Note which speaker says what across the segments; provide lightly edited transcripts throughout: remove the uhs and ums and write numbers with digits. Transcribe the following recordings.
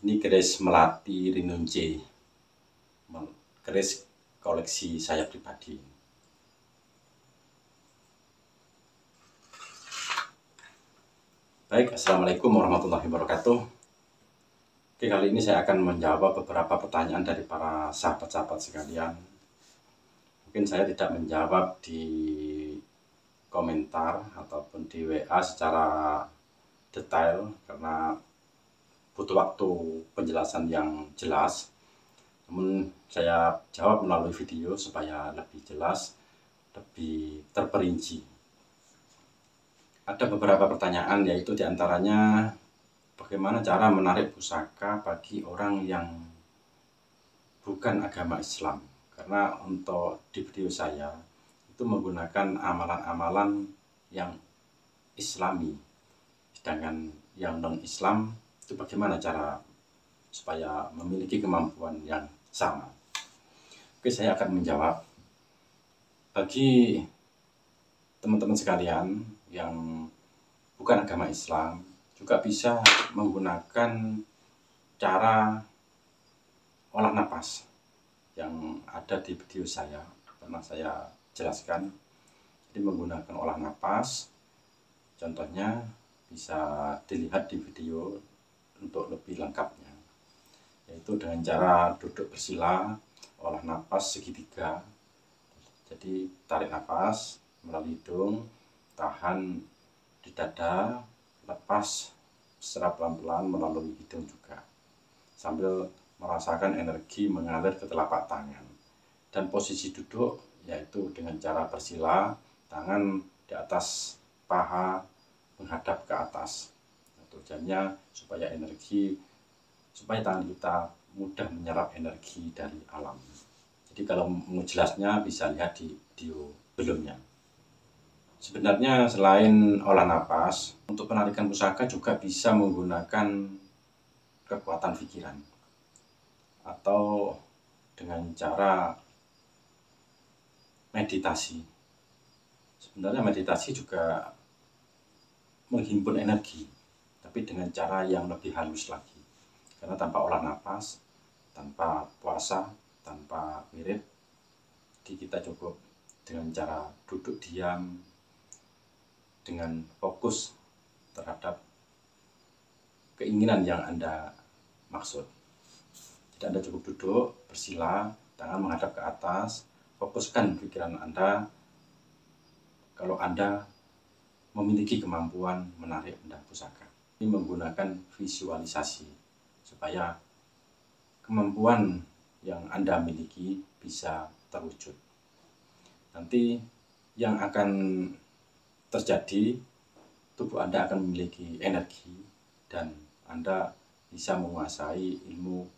Speaker 1: Ini keris melati Rinunce, keris koleksi saya pribadi. Baik, Assalamualaikum warahmatullahi wabarakatuh. Oke, kali ini saya akan menjawab beberapa pertanyaan dari para sahabat-sahabat sekalian. Mungkin saya tidak menjawab di komentar ataupun di WA secara detail karena butuh waktu penjelasan yang jelas. Namun saya jawab melalui video supaya lebih jelas, lebih terperinci. Ada beberapa pertanyaan, yaitu diantaranya bagaimana cara menarik pusaka bagi orang yang bukan agama Islam. Karena untuk di video saya itu menggunakan amalan-amalan yang Islami, sedangkan yang non-Islam itu bagaimana cara supaya memiliki kemampuan yang sama. Oke, saya akan menjawab. Bagi teman-teman sekalian yang bukan agama Islam juga bisa menggunakan cara olah napas yang ada di video saya, pernah saya jelaskan. Jadi menggunakan olah napas, contohnya bisa dilihat di video untuk lebih lengkapnya, yaitu dengan cara duduk bersila, olah napas segitiga. Jadi tarik napas melalui hidung, tahan di dada, lepas secara pelan-pelan melalui hidung juga, sambil merasakan energi mengalir ke telapak tangan. Dan posisi duduk yaitu dengan cara bersila, tangan di atas paha menghadap ke atas. Tujuannya supaya tangan kita mudah menyerap energi dari alam. Jadi kalau mau jelasnya bisa lihat di video sebelumnya. Sebenarnya selain olah napas, untuk penarikan pusaka juga bisa menggunakan kekuatan pikiran atau dengan cara meditasi. Sebenarnya meditasi juga menghimpun energi, tapi dengan cara yang lebih halus lagi. Karena tanpa olah napas, tanpa puasa, tanpa wirid, kita cukup dengan cara duduk diam, dengan fokus terhadap keinginan yang Anda maksud. Jadi Anda cukup duduk, bersila, tangan menghadap ke atas, fokuskan pikiran Anda kalau Anda memiliki kemampuan menarik benda pusaka. Ini menggunakan visualisasi supaya kemampuan yang Anda miliki bisa terwujud. Nanti yang akan terjadi, tubuh Anda akan memiliki energi dan Anda bisa menguasai ilmu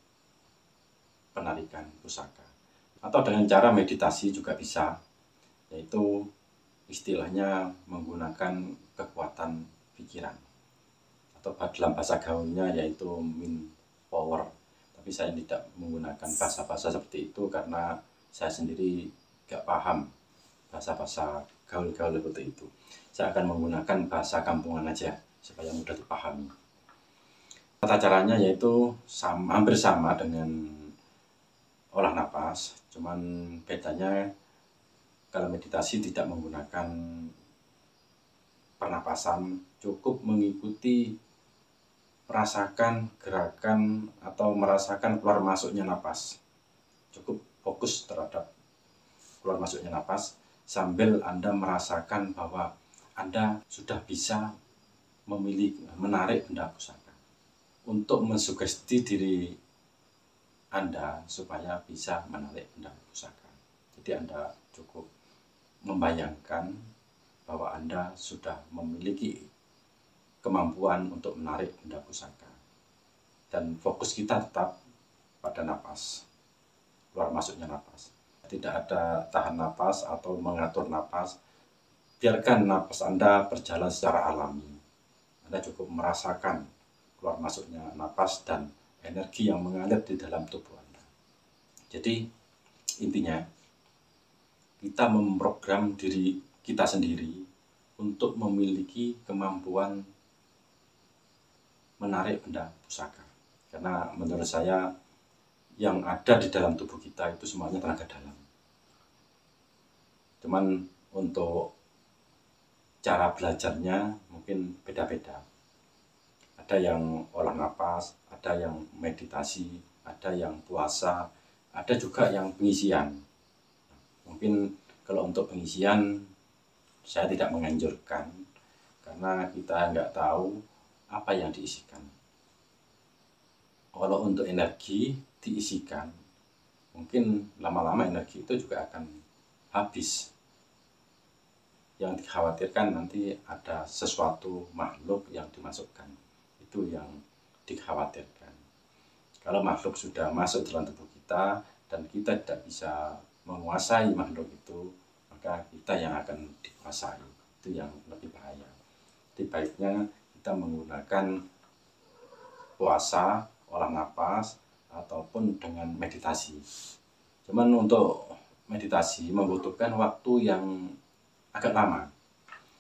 Speaker 1: penarikan pusaka. Atau dengan cara meditasi juga bisa, yaitu istilahnya menggunakan kekuatan pikiran, atau dalam bahasa gaulnya yaitu mind power. Tapi saya tidak menggunakan bahasa-bahasa seperti itu karena saya sendiri gak paham bahasa-bahasa gaul-gaul seperti itu. Saya akan menggunakan bahasa kampungan aja supaya mudah dipahami. Tata caranya yaitu hampir sama dengan olah napas, cuman bedanya kalau meditasi tidak menggunakan pernapasan, cukup mengikuti merasakan gerakan atau merasakan keluar masuknya napas. Cukup fokus terhadap keluar masuknya napas sambil Anda merasakan bahwa Anda sudah bisa menarik benda pusaka, untuk mensugesti diri Anda supaya bisa menarik benda pusaka. Jadi Anda cukup membayangkan bahwa Anda sudah memiliki kemampuan untuk menarik benda pusaka. Dan fokus kita tetap pada napas, keluar masuknya napas. Tidak ada tahan napas atau mengatur napas. Biarkan napas Anda berjalan secara alami. Anda cukup merasakan keluar masuknya napas dan energi yang mengalir di dalam tubuh Anda. Jadi intinya kita memprogram diri kita sendiri untuk memiliki kemampuan menarik benda pusaka. Karena menurut saya yang ada di dalam tubuh kita itu semuanya tenaga dalam. Cuman untuk cara belajarnya mungkin beda-beda. Ada yang olah napas, ada yang meditasi, ada yang puasa, ada juga yang pengisian. Mungkin kalau untuk pengisian saya tidak menganjurkan, karena kita nggak tahu apa yang diisikan. Kalau untuk energi diisikan, mungkin lama-lama energi itu juga akan habis. Yang dikhawatirkan nanti ada sesuatu makhluk yang dimasukkan, itu yang dikhawatirkan. Kalau makhluk sudah masuk dalam tubuh kita dan kita tidak bisa menguasai makhluk itu, maka kita yang akan dikuasai. Itu yang lebih bahaya. Jadi baiknya kita menggunakan puasa, olah napas, ataupun dengan meditasi. Cuman untuk meditasi membutuhkan waktu yang agak lama.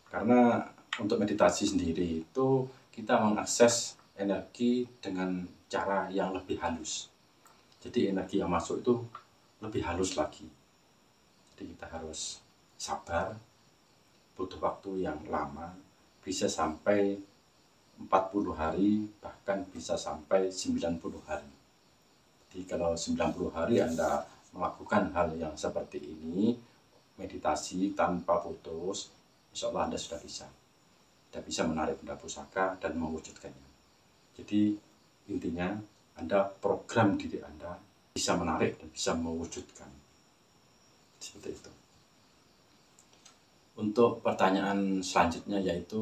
Speaker 1: Karena untuk meditasi sendiri itu kita mengakses energi dengan cara yang lebih halus. Jadi energi yang masuk itu lebih halus lagi. Jadi kita harus sabar, butuh waktu yang lama, bisa sampai 40 hari, bahkan bisa sampai 90 hari. Jadi kalau 90 hari Anda melakukan hal yang seperti ini, meditasi tanpa putus, insya Allah Anda sudah bisa. Sudah bisa menarik benda pusaka dan mewujudkannya. Jadi intinya Anda program diri Anda bisa menarik dan bisa mewujudkan. Seperti itu. Untuk pertanyaan selanjutnya yaitu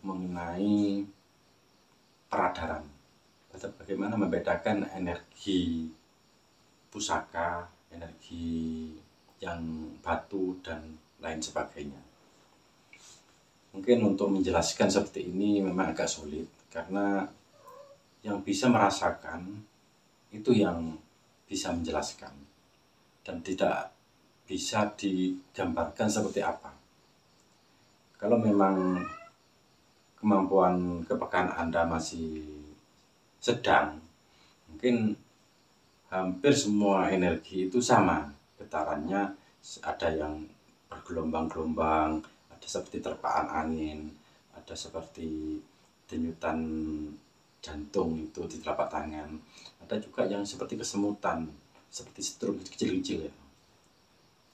Speaker 1: mengenai peradaran. Bagaimana membedakan energi pusaka, energi yang batu dan lain sebagainya. Mungkin untuk menjelaskan seperti ini memang agak sulit, karena yang bisa merasakan itu yang bisa menjelaskan, dan tidak bisa digambarkan seperti apa. Kalau memang kemampuan kepekaan Anda masih sedang, mungkin hampir semua energi itu sama getarannya, ada yang bergelombang-gelombang, ada seperti terpaan angin, ada seperti denyutan jantung itu di telapak tangan, ada juga yang seperti kesemutan, seperti stroke kecil-kecil ya.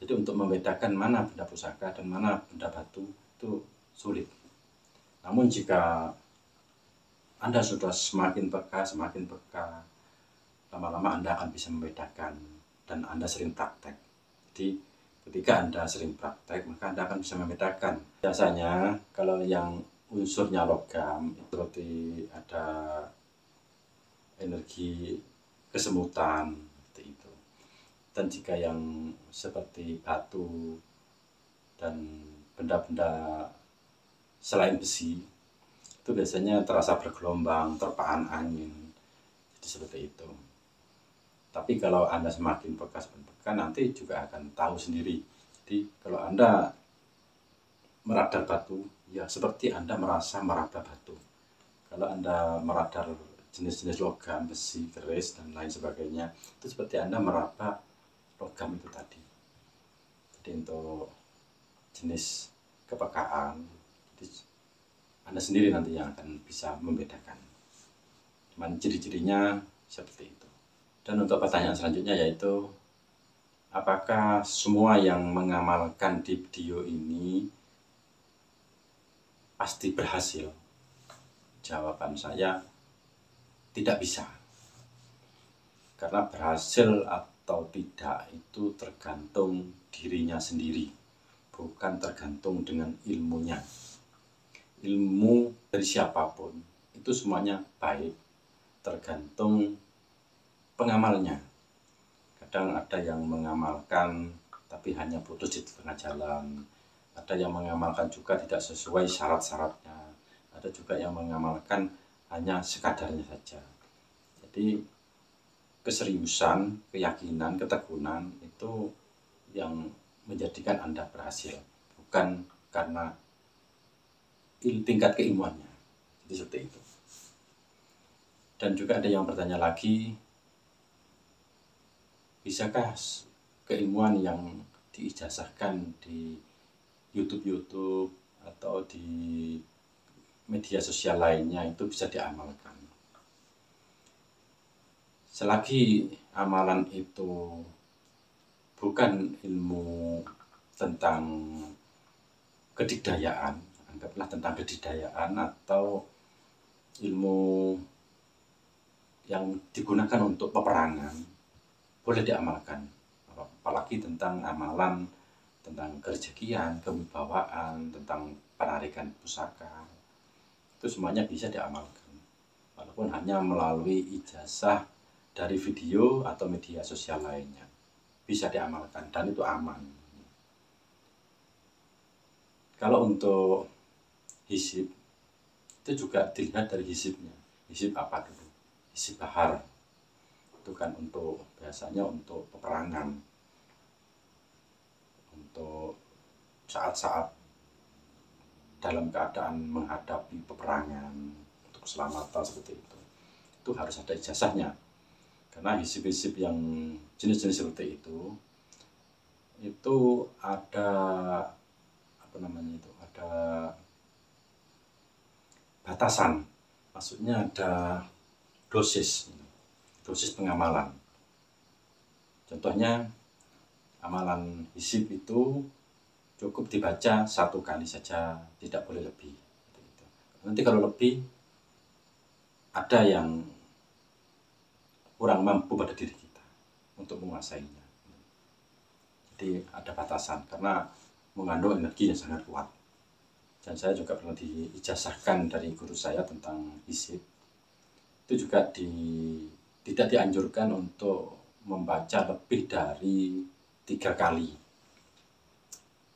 Speaker 1: Jadi untuk membedakan mana benda pusaka dan mana benda batu itu sulit. Namun jika Anda sudah semakin peka, lama-lama Anda akan bisa membedakan, dan Anda sering praktek. Jadi ketika Anda sering praktek, maka Anda akan bisa membedakan. Biasanya kalau yang unsurnya logam, itu seperti ada energi kesemutan, seperti itu. Dan jika yang seperti batu dan benda-benda selain besi, itu biasanya terasa bergelombang, terpaan angin. Jadi seperti itu. Tapi kalau Anda semakin peka, nanti juga akan tahu sendiri. Jadi kalau Anda meradar batu, ya seperti Anda merasa meraba batu. Kalau Anda meradar jenis-jenis logam, besi, keris, dan lain sebagainya, itu seperti Anda meraba logam itu tadi. Jadi untuk jenis kepekaan, Anda sendiri nanti yang akan bisa membedakan. Cuman ciri-cirinya seperti itu. Dan untuk pertanyaan selanjutnya yaitu, apakah semua yang mengamalkan di video ini pasti berhasil? Jawaban saya, tidak bisa. Karena berhasil atau tidak itu tergantung dirinya sendiri, bukan tergantung dengan ilmunya. Ilmu dari siapapun itu semuanya baik, tergantung pengamalnya. Kadang ada yang mengamalkan tapi hanya putus di tengah jalan, ada yang mengamalkan juga tidak sesuai syarat-syaratnya, ada juga yang mengamalkan hanya sekadarnya saja. Jadi keseriusan, keyakinan, ketekunan itu yang menjadikan Anda berhasil, bukan karena tingkat keilmuannya. Jadi seperti itu. Dan juga ada yang bertanya lagi, bisakah keilmuan yang diijazahkan di YouTube atau di media sosial lainnya itu bisa diamalkan? Selagi amalan itu bukan ilmu tentang kedikdayaan, anggaplah tentang kedikdayaan atau ilmu yang digunakan untuk peperangan, boleh diamalkan. Apalagi tentang amalan tentang kerejekian, kewibawaan, tentang penarikan pusaka, itu semuanya bisa diamalkan walaupun hanya melalui ijazah dari video atau media sosial lainnya, bisa diamalkan dan itu aman. Kalau untuk hisib itu juga dilihat dari hisibnya. Hisib apa dulu? Hisib bahar itu kan untuk biasanya untuk peperangan, untuk saat-saat dalam keadaan menghadapi peperangan untuk keselamatan seperti itu harus ada ijazahnya. Karena hisib-hisib yang jenis-jenis seperti itu ada ada batasan, maksudnya ada dosis pengamalan. Contohnya amalan hisib itu cukup dibaca 1 kali saja, tidak boleh lebih. Nanti kalau lebih ada yang kurang mampu pada diri kita untuk menguasainya. Jadi ada batasan karena mengandung energi yang sangat kuat. Dan saya juga pernah diijazahkan dari guru saya tentang hisib. Itu juga tidak dianjurkan untuk membaca lebih dari 3 kali.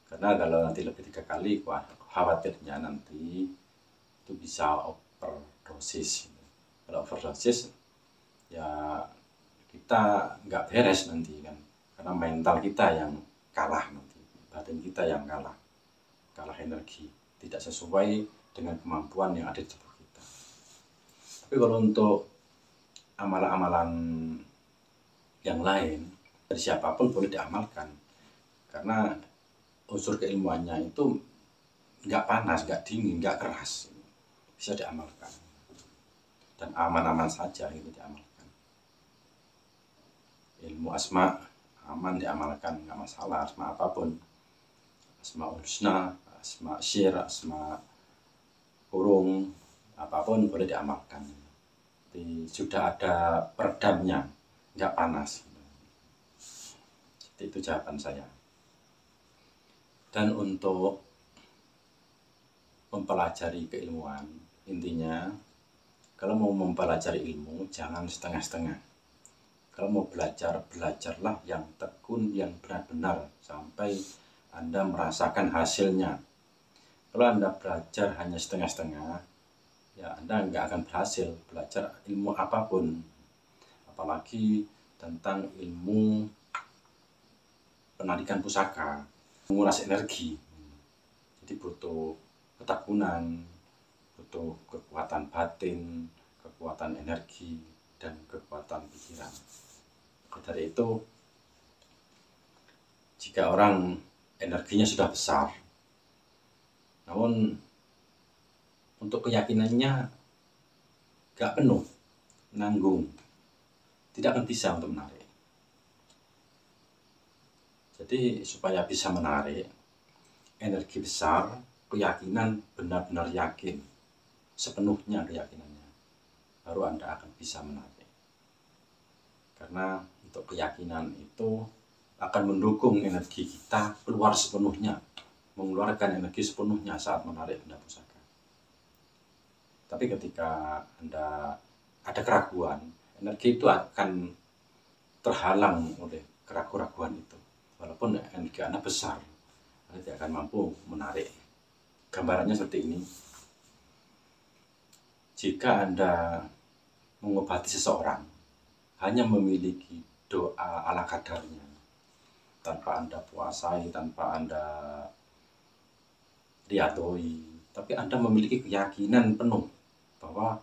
Speaker 1: Karena kalau nanti lebih 3 kali, khawatirnya nanti itu bisa overdosis. Kalau overdosis, ya kita nggak beres nanti kan, karena mental kita yang kalah nanti, batin kita yang kalah energi, tidak sesuai dengan kemampuan yang ada di tubuh kita. Tapi kalau untuk amalan-amalan yang lain dari siapapun boleh diamalkan, karena unsur keilmuannya itu nggak panas, nggak dingin, nggak keras, bisa diamalkan dan aman-aman saja itu diamalkan. Ilmu asma aman diamalkan, nggak masalah, asma apapun, asmaul husna, asma syir, asma kurung, apapun boleh diamalkan. Jadi, sudah ada peredamnya, nggak panas. Jadi itu jawaban saya. Dan untuk mempelajari keilmuan, intinya kalau mau mempelajari ilmu jangan setengah-setengah. Kalau mau belajar, belajarlah yang tekun, yang benar-benar sampai Anda merasakan hasilnya. Kalau Anda belajar hanya setengah-setengah, ya Anda nggak akan berhasil belajar ilmu apapun. Apalagi tentang ilmu penarikan pusaka, menguras energi. Jadi butuh ketekunan, butuh kekuatan batin, kekuatan energi, dan kekuatan pikiran. Dari itu, jika orang energinya sudah besar, namun untuk keyakinannya gak penuh, nanggung, tidak akan bisa untuk menarik. Jadi supaya bisa menarik energi besar, keyakinan benar-benar yakin, sepenuhnya keyakinannya, baru Anda akan bisa menarik. Karena untuk keyakinan itu akan mendukung energi kita keluar sepenuhnya, mengeluarkan energi sepenuhnya saat menarik benda pusaka. Tapi ketika Anda ada keraguan, energi itu akan terhalang oleh keraguan itu. Walaupun energi Anda besar, Anda tidak akan mampu menarik. Gambarannya seperti ini. Jika Anda mengobati seseorang, hanya memiliki doa ala kadarnya, tanpa Anda puasai, tanpa Anda riadoi, tapi Anda memiliki keyakinan penuh bahwa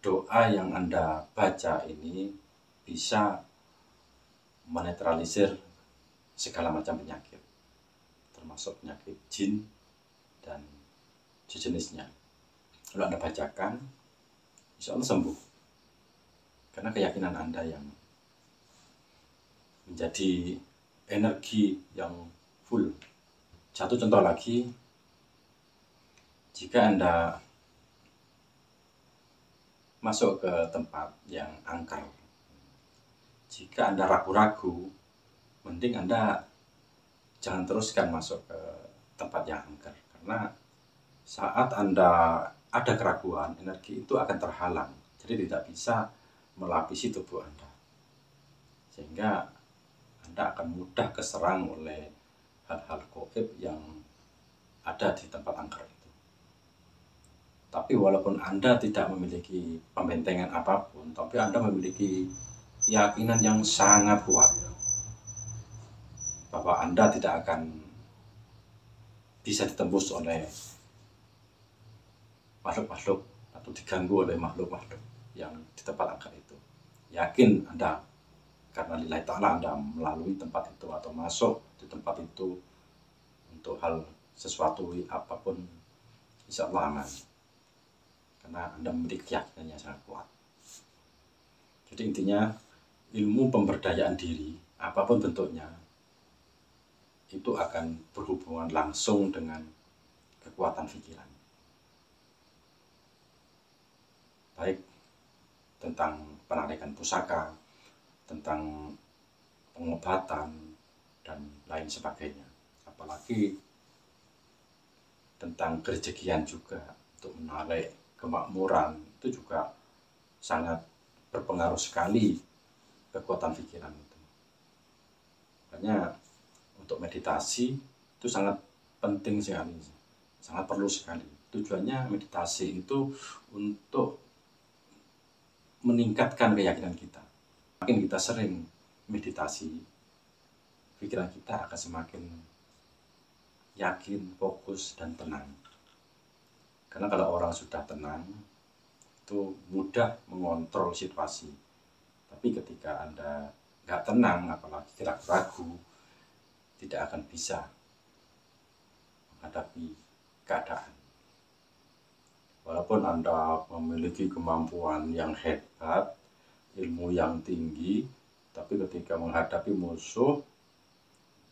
Speaker 1: doa yang Anda baca ini bisa menetralisir segala macam penyakit, termasuk penyakit jin dan sejenisnya. Kalau Anda bacakan, insya Allah sembuh. Karena keyakinan Anda yang menjadi energi yang full. Satu contoh lagi, jika Anda masuk ke tempat yang angker, jika Anda ragu-ragu, mending Anda jangan teruskan masuk ke tempat yang angker. Karena saat Anda ada keraguan, energi itu akan terhalang. Jadi tidak bisa melapisi tubuh Anda. Sehingga Anda akan mudah keserang oleh hal-hal gaib yang ada di tempat angker itu. Tapi walaupun Anda tidak memiliki pembentengan apapun, tapi Anda memiliki keyakinan yang sangat kuat bahwa Anda tidak akan bisa ditembus oleh makhluk-makhluk atau diganggu oleh makhluk-makhluk yang di tempat angker itu. Yakin Anda, karena lillahi ta'ala Anda melalui tempat itu atau masuk di tempat itu untuk hal sesuatu apapun, insya Allah aman. Karena Anda memiliki keyakinan yang sangat kuat. Jadi intinya, ilmu pemberdayaan diri, apapun bentuknya, itu akan berhubungan langsung dengan kekuatan pikiran. Baik tentang penarikan pusaka, tentang pengobatan, dan lain sebagainya. Apalagi tentang kerejekian juga, untuk menarik kemakmuran, itu juga sangat berpengaruh sekali kekuatan pikiran itu. Makanya untuk meditasi itu sangat penting sekali, sangat perlu sekali. Tujuannya meditasi itu untuk meningkatkan keyakinan kita. Makin kita sering meditasi, pikiran kita akan semakin yakin, fokus, dan tenang. Karena kalau orang sudah tenang, itu mudah mengontrol situasi. Tapi ketika Anda nggak tenang, apalagi ragu-ragu, tidak akan bisa menghadapi keadaan. Walaupun Anda memiliki kemampuan yang hebat, ilmu yang tinggi, tapi ketika menghadapi musuh,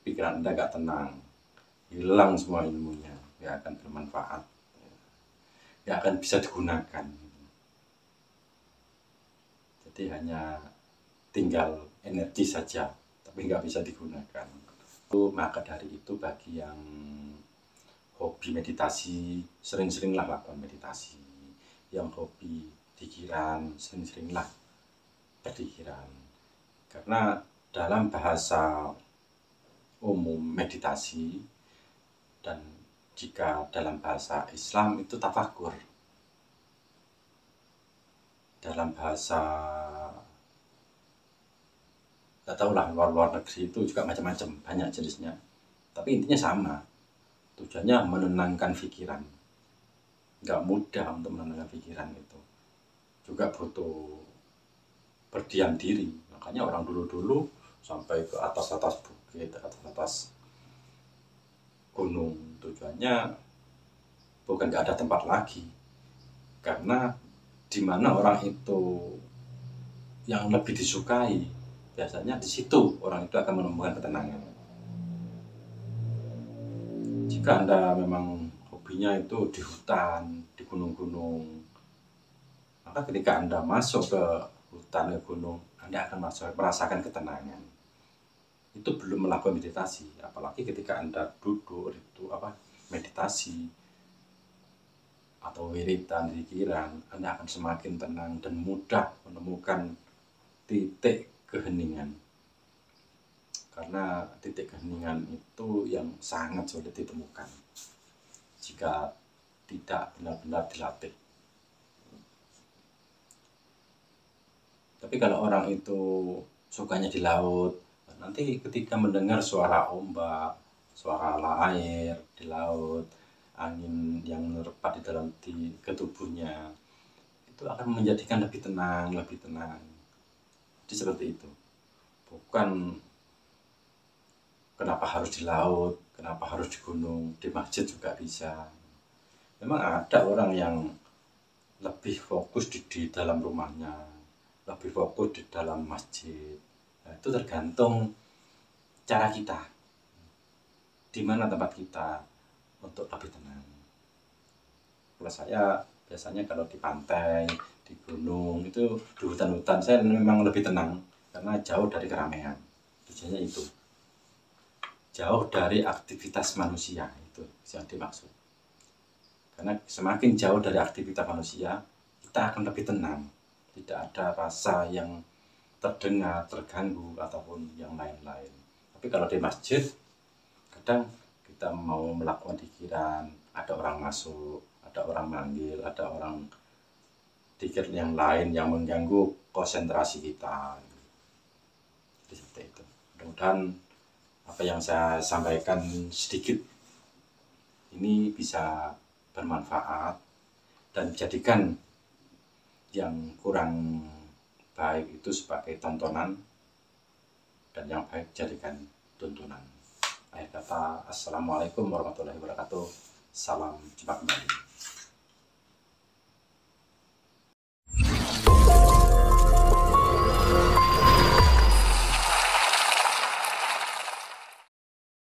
Speaker 1: pikiran Anda nggak tenang, hilang semua ilmunya, nggak akan bermanfaat, nggak akan bisa digunakan. Jadi hanya tinggal energi saja, tapi nggak bisa digunakan. Maka dari itu, bagi yang hobi meditasi, sering-seringlah lakukan meditasi. Yang hobi pikiran, sering-seringlah berpikiran. Karena dalam bahasa umum meditasi, dan jika dalam bahasa Islam itu tafakur. Dalam bahasa, nggak tahu lah, luar negeri itu juga macam-macam, banyak jenisnya. Tapi intinya sama. Tujuannya menenangkan pikiran. Nggak mudah untuk menenangkan pikiran itu. Juga butuh berdiam diri. Makanya orang dulu-dulu sampai ke atas-atas bukit, atas-atas gunung. Tujuannya bukan nggak ada tempat lagi. Karena di mana orang itu yang lebih disukai, biasanya di situ orang itu akan menemukan ketenangan. Jika Anda memang hobinya itu di hutan, di gunung-gunung, maka ketika Anda masuk ke hutan, ke gunung, Anda akan merasakan ketenangan. Itu belum melakukan meditasi, apalagi ketika Anda duduk itu meditasi atau wiridan pikiran, Anda akan semakin tenang dan mudah menemukan titik keheningan. Karena titik keheningan itu yang sangat sulit ditemukan jika tidak benar-benar dilatih. Tapi kalau orang itu sukanya di laut, nanti ketika mendengar suara ombak, suara air di laut, angin yang menerpa di dalam ke tubuhnya, itu akan menjadikan lebih tenang, lebih tenang. Jadi seperti itu. Bukan kenapa harus di laut, kenapa harus di gunung, di masjid juga bisa. Memang ada orang yang lebih fokus di dalam rumahnya, lebih fokus di dalam masjid. Nah, itu tergantung cara kita, di mana tempat kita untuk lebih tenang. Kalau saya biasanya kalau di pantai, di gunung, itu di hutan-hutan saya memang lebih tenang karena jauh dari keramaian. Tujuannya itu, jauh dari aktivitas manusia, itu yang dimaksud. Karena semakin jauh dari aktivitas manusia, kita akan lebih tenang. Tidak ada rasa yang terdengar, terganggu, ataupun yang lain-lain. Tapi kalau di masjid, kadang kita mau melakukan pikiran, ada orang masuk, ada orang manggil, ada orang pikir yang lain yang mengganggu konsentrasi kita. Jadi seperti itu. Mudah-mudahan apa yang saya sampaikan sedikit ini bisa bermanfaat dan jadikan yang kurang baik itu sebagai tontonan dan yang baik jadikan tuntunan. Akhir kata, assalamualaikum warahmatullahi wabarakatuh. Salam jumpa kembali.